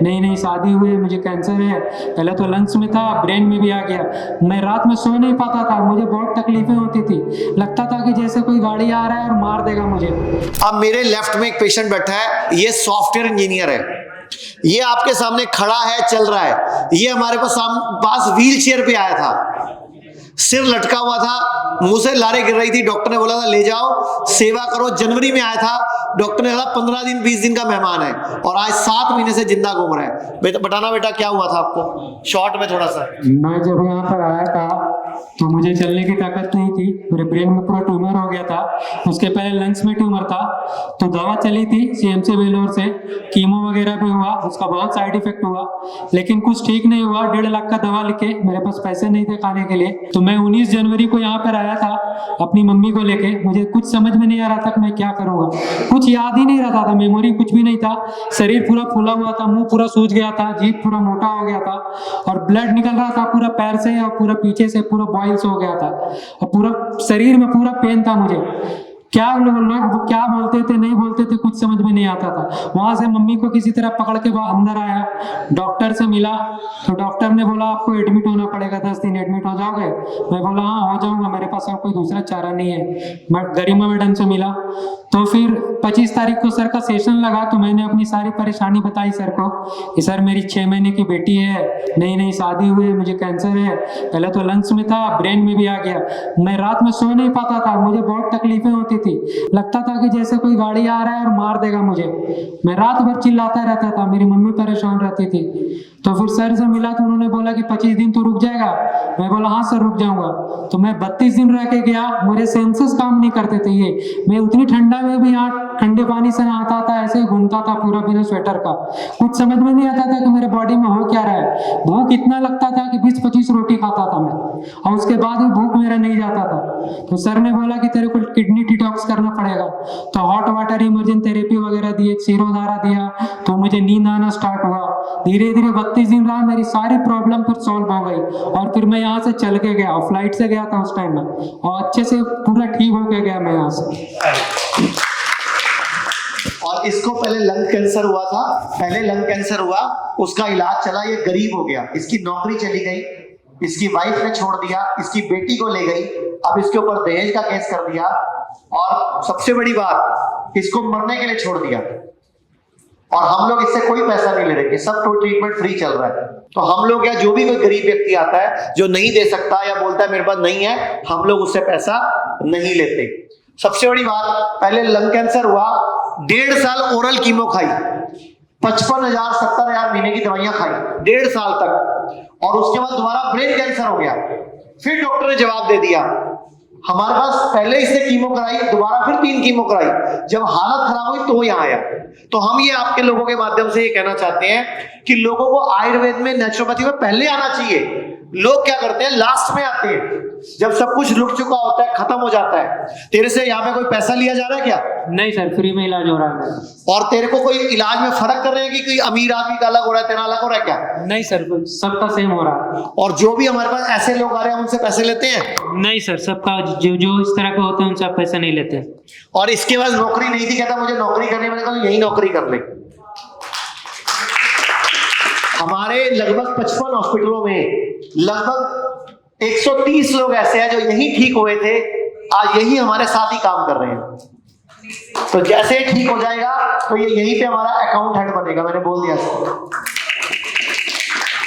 नई नई शादी हुई है, मुझे कैंसर है, पहले तो लंग्स में था, ब्रेन में भी आ गया। मैं रात में सो नहीं पाता था, मुझे बहुत तकलीफें होती थी, लगता था कि जैसे कोई गाड़ी आ रहा है और मार देगा मुझे। अब मेरे लेफ्ट में एक पेशेंट बैठा है, ये सॉफ्टवेयर इंजीनियर है, ये आपके सामने खड़ा है, चल रहा है। ये हमारे पास व्हील चेयर पे आया था, सिर लटका हुआ था, मुंह से लारे गिर रही थी, डॉक्टर ने बोला था ले जाओ सेवा करो। जनवरी में आया था, डॉक्टर ने कहा 15 दिन 20 दिन का मेहमान है, और आज 7 महीने से जिंदा घूम रहा है। बताना बेटा क्या हुआ था आपको, शॉर्ट में थोड़ा सा। मैं जब यहाँ पर आया था तो मुझे चलने की ताकत नहीं थी, मेरे ब्रेन में पूरा ट्यूमर हो गया था, उसके पहले लंग्स में ट्यूमर था, तो दवा चली थी CMC वेलोर से, कीमो वगैरह भी हुआ, उसका बहुत साइड इफेक्ट हुआ, लेकिन कुछ ठीक नहीं हुआ। 1.5 लाख का दवा लिखे, मेरे पास पैसे नहीं थे खाने के लिए, तो मैं 19 जनवरी को यहाँ पर आया था अपनी मम्मी को लेके। मुझे कुछ समझ में नहीं आ रहा था कि मैं क्या करूँगा, कुछ याद ही नहीं रहा था, मेमोरी कुछ भी नहीं था, शरीर पूरा फूला हुआ था, मुंह पूरा सूज गया था, जीभ पूरा मोटा हो गया था, और ब्लड निकल रहा था पूरा पैर से और पूरा पीछे से, पूरा बॉइल्स हो गया था, और पूरा शरीर में पूरा पेन था। मुझे क्या लोग क्या बोलते थे नहीं बोलते थे कुछ समझ में नहीं आता था। वहां से मम्मी को किसी तरह पकड़ के अंदर आया, डॉक्टर से मिला, तो डॉक्टर ने बोला आपको एडमिट होना पड़ेगा, 10 दिन एडमिट हो जाओगे। मैं बोला हाँ हो जाऊंगा, मेरे पास और कोई दूसरा चारा नहीं है। मैं गरिमा मैडम से मिला, तो फिर 25 तारीख को सर का सेशन लगा, तो मैंने अपनी सारी परेशानी बताई सर को कि सर मेरी 6 महीने की बेटी है, नई नई शादी हुई है, मुझे कैंसर है, पहले तो लंग्स में था, ब्रेन में भी आ गया, मैं रात में सो नहीं पाता था, मुझे बहुत तकलीफें होती थी, लगता था कि जैसे कोई गाड़ी आ रहा है और मार देगा मुझे। मैं रात भर चिल्लाता रहता था, मेरी मम्मी परेशान रहती थी। तो फिर सर से मिला तो उन्होंने बोला कि 25 दिन तो रुक जाएगा। मैं बोला हाँ सर रुक जाऊंगा। तो मैं 32 दिन रह के गया, मेरे सेंसेस काम नहीं करते थे। ये मैं उतनी ठंडा में भी यहाँ ठंडे पानी से नहाता था, ऐसे ही घूमता था पूरा बिना स्वेटर का, कुछ समझ में नहीं आता था कि मेरे बॉडी में हो क्या रहा है। भूख इतना लगता था कि 20-25 रोटी खाता था मैं, और उसके बाद भी भूख मेरा नहीं जाता था। तो सर ने बोला कि तेरे को किडनी डिटॉक्स करना पड़ेगा, तो हॉट वाटर इमर्जन थेरेपी वगैरह दिए, सीरोधारा दिया, तो मुझे नींद आना स्टार्ट हुआ। धीरे धीरे 32 दिन रहा, मेरी सारी प्रॉब्लम फिर सॉल्व हो गई, और फिर मैं यहाँ से चल के गया, फ्लाइट से गया था उस टाइम में, और अच्छे से पूरा ठीक होके गया मैं यहाँ से। और इसको पहले लंग कैंसर हुआ था, पहले लंग कैंसर हुआ, उसका इलाज चला, ये गरीब हो गया, इसकी नौकरी चली गई, इसकी वाइफ ने छोड़ दिया, इसकी बेटी को ले गई, अब इसके ऊपर दहेज का केस कर दिया, और सबसे बड़ी बात इसको मरने के लिए छोड़ दिया, और हम लोग इससे कोई पैसा नहीं ले रहे, सब तो ट्रीटमेंट फ्री चल रहा है। तो हम लोग या जो भी कोई गरीब व्यक्ति आता है जो नहीं दे सकता या बोलता है मेरे पास नहीं है, हम लोग उससे पैसा नहीं लेते। सबसे बड़ी बात, पहले लंग कैंसर हुआ, 1.5 साल ओरल कीमो खाई, 55,000 70,000 महीने की दवाइयां खाई 1.5 साल तक, और उसके बाद दोबारा ब्रेन कैंसर हो गया। फिर डॉक्टर ने जवाब दे दिया, हमारे पास पहले इसने कीमो कराई, दोबारा फिर 3 कीमो कराई, जब हालत खराब हुई तो यहाँ आया। तो हम ये आपके लोगों के माध्यम से ये कहना चाहते हैं कि लोगों को आयुर्वेद में, नेचुरोपैथी में पहले आना चाहिए। लोग क्या करते हैं, लास्ट में आते हैं, जब सब कुछ रुक चुका होता है, खत्म हो जाता है। तेरे से यहाँ पे कोई पैसा लिया जा रहा है क्या? नहीं सर, फ्री में इलाज हो रहा है। और तेरे को कोई इलाज में फर्क कर रहे हैं कि कोई अमीर आदमी का अलग हो रहा है, तेरा अलग हो रहा है क्या? नहीं सर, सबका सेम हो रहा है। और जो भी हमारे पास ऐसे लोग आ रहे हैं उनसे पैसे लेते हैं? नहीं सर, सबका जो इस तरह के होते हैं उनसे आप पैसे नहीं लेते। और इसके बाद नौकरी नहीं थी, कहता मुझे नौकरी करनी, मैंने कहा यही नौकरी कर ले। हमारे लगभग 55 हॉस्पिटलों में लगभग 130 लोग ऐसे हैं जो यही ठीक हुए थे, आज यही हमारे साथ ही काम कर रहे हैं। तो जैसे ही ठीक हो जाएगा तो ये यहीं पे हमारा अकाउंट हेड बनेगा, मैंने बोल दिया इसको।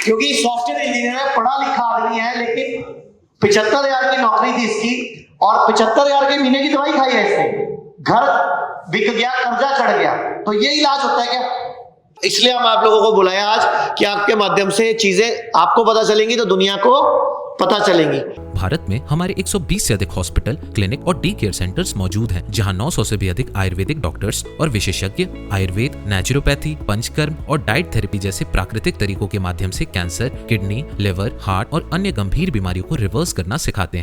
क्योंकि सॉफ्टवेयर इंजीनियर है, पढ़ा लिखा आदमी है, लेकिन 75,000 की नौकरी थी इसकी, और 75,000 के महीने की दवाई खाई है इसने, घर बिक गया, कर्जा चढ़ गया। तो ये इलाज होता है क्या? इसलिए हम आप लोगों को बुलाया आज कि आपके माध्यम से चीजें आपको पता चलेंगी तो दुनिया को पता चलेंगी। भारत में हमारे 120 से अधिक हॉस्पिटल, क्लिनिक और डी केयर सेंटर्स मौजूद हैं, जहां 900 से भी अधिक आयुर्वेदिक डॉक्टर्स और विशेषज्ञ आयुर्वेद, नेचुरोपैथी, पंचकर्म और डाइट थेरेपी जैसे प्राकृतिक तरीकों के माध्यम से कैंसर, किडनी, लिवर, हार्ट और अन्य गंभीर बीमारियों को रिवर्स करना सिखाते हैं।